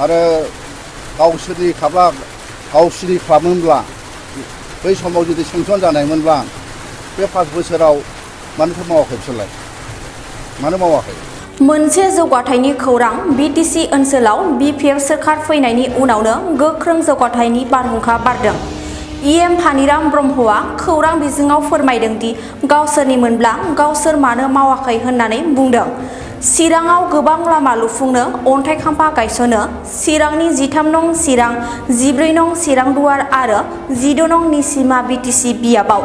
आरो गावसोरनि गावसोरनि खालामोनब्ला बै समाव जुदि सेंसन जानायमोनब्ला बे 5 बोसोराव मानोथो मावाखै बिसोरलाय मानो मावाखै मोनसे जौगाथायनि खौरां बिटिसि ओनसोलाव बिपिएफ सोरखार फैनायनि उनावनो गोख्रों जौगाथायनि बारहुंखा बारदों। इएम फानिराम ब्रह्मआ खौरां बिजोङाव फोरमायदों दि गावसोरनिमोनब्ला गावसोर मानो मावाखै होननानै बुंदों। चिराङाव गोबां लामा लुफुंनो अन्थाइ खाम्फा गायसनो चिरांनि 13 नं चिरां 14 नं चिरां दुवार आरो 16 नं निसिमा बिटिसि बियाबाव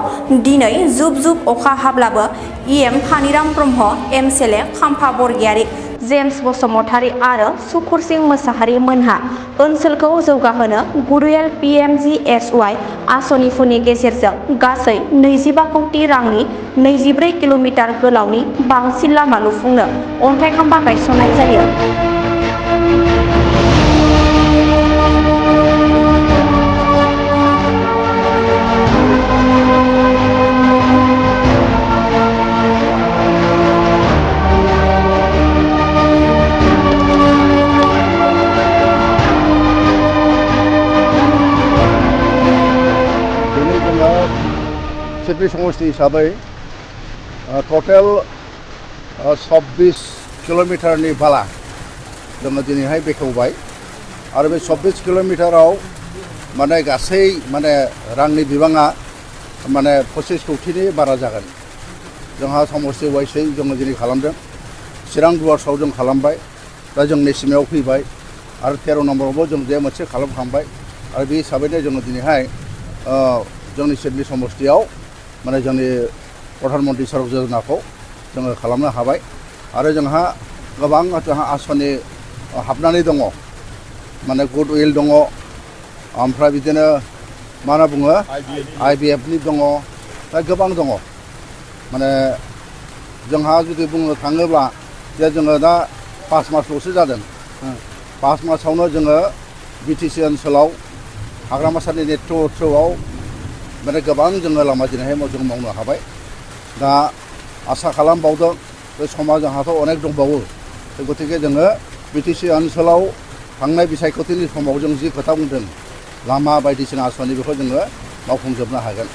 दिनै जुब जुब अखा हाब्लाबो इएम फानिराम ब्रह्म एमएलए खाम्फा बरगयारी जेम्स बसुमतारी आरो सुकुर सिं मोसाहारि मोनहा ओनसोलखौ जौगाहोनो गुरुएल पिएमजिएसवाइ आसनिफोरनि गेजेरजों गासै 25 कौटि रांनि 24 किल'मिटार गोलावनि बांसिन लामा लुफुंनो अन्थाइ खाम्फा गायसननाय जायो। सिडनी समष्टि हिसाबै टटेल 26 किल'मिटारनि बाला जोङो दिनैहाय बेखेवबाय आरो बे 26 किल'मिटाराव माने गासै माने रांनि बिबाङा माने 25 कौटिनि बारा जागोन। जोंहा समष्टि वाइसै जोङो दिनै खालामदों। चिरां दुवार्सआव जों खालामबाय दा जों निसिमायाव फैबाय आरो 13 नम्बरावबो जों जे मोनसे खालामखांबाय आरो बे हिसाबैनो जोङो दिनैहाय जोंनि सिडनी समष्टियाव माने जोंनि प्रधान मन्त्रि सड़क योजनाखौ जोङो खालामनो हाबाय आरो जोंहा गोबां आसनि हाबनानै दङ माने गुडविल दङ ओमफ्राय बिदिनो मा होनना बुङो आइबिएफनि दङ दा गोबां दङ माने जोंहा जुदि बुंनो थाङोब्ला जे जोङो दा 5 मासल'सो जादों 5 मासावनो जोङो बिटिसि ओनसोलाव हाग्रामा सारनि नेतृत्वआव माने गोबां जोङो लामा दिनैहाय जों मावनो हाबाय। दा आसा खालामबावदों बे समा जोंहाथ' अनेक दंबावो गतिके जोङो बिटिसि ओनसोलाव थांनाय बिसायख'थिनि समाव जों जि खोथा बुंदों लामा बायदिसिना आसनि बेखौ जोङो मावफुंजोबनो हागोन।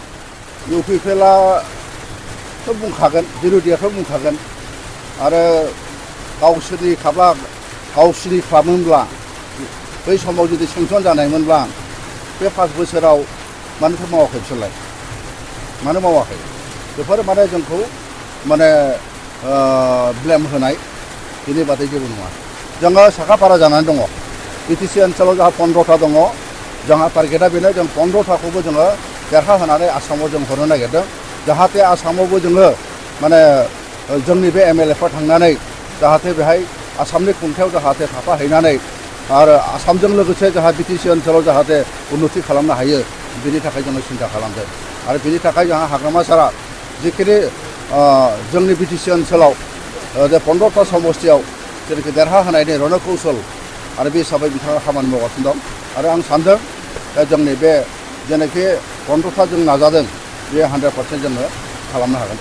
इउपिपिएलआथ' बुंखागोन बिर'धियाथ' बुंखागोन आरो गावसोरनि खालामोनब्ला बै समाव जुदि सेंसन जानायमोनब्ला बे 5 बोसोराव मानोथो मावाखै बिसोरलाय मानो मावाखै बेफोर माने जोंखौ माने ब्लेम होनाय बेनि बादै जेबो नङा। जोङो साखाफारा जानानै दङ बिटिसि ओनसोलाव जोंहा 15टा दङ जोंहा टारगेटआ बेनो जों 15टाखौबो जोङो देरहाहोनानै आसामाव जों हरनो नागिरदों जाहाथे आसामावबो जोङो माने जोंनि बे एमएलएफोर थांनानै जाहाथे बेहाय आसामनि खुंथायाव जाहाथे थाफाहैनानै आरो आसामजों लोगोसे जोंहा बिटिसि ओनसोलाव जाहाथे उन्नति खालामनो हायो बेनि थाखाय जोङो सिन्था खालामदों आरो बेनि थाखाय जोंहा हाग्रामा सारा जिखिनि जोंनि बिटिसि ओनसोलाव जे 15टा समष्टियाव जेनाखि देरहाहोनायनि रणकौशल आरो बे हिसाबै बिथाङा खामानि मावगासिनो दं आरो आं सानदों जोंनि बे जेनाखि 15टा जों नाजादों बे 100% जोङो खालामनो हागोन।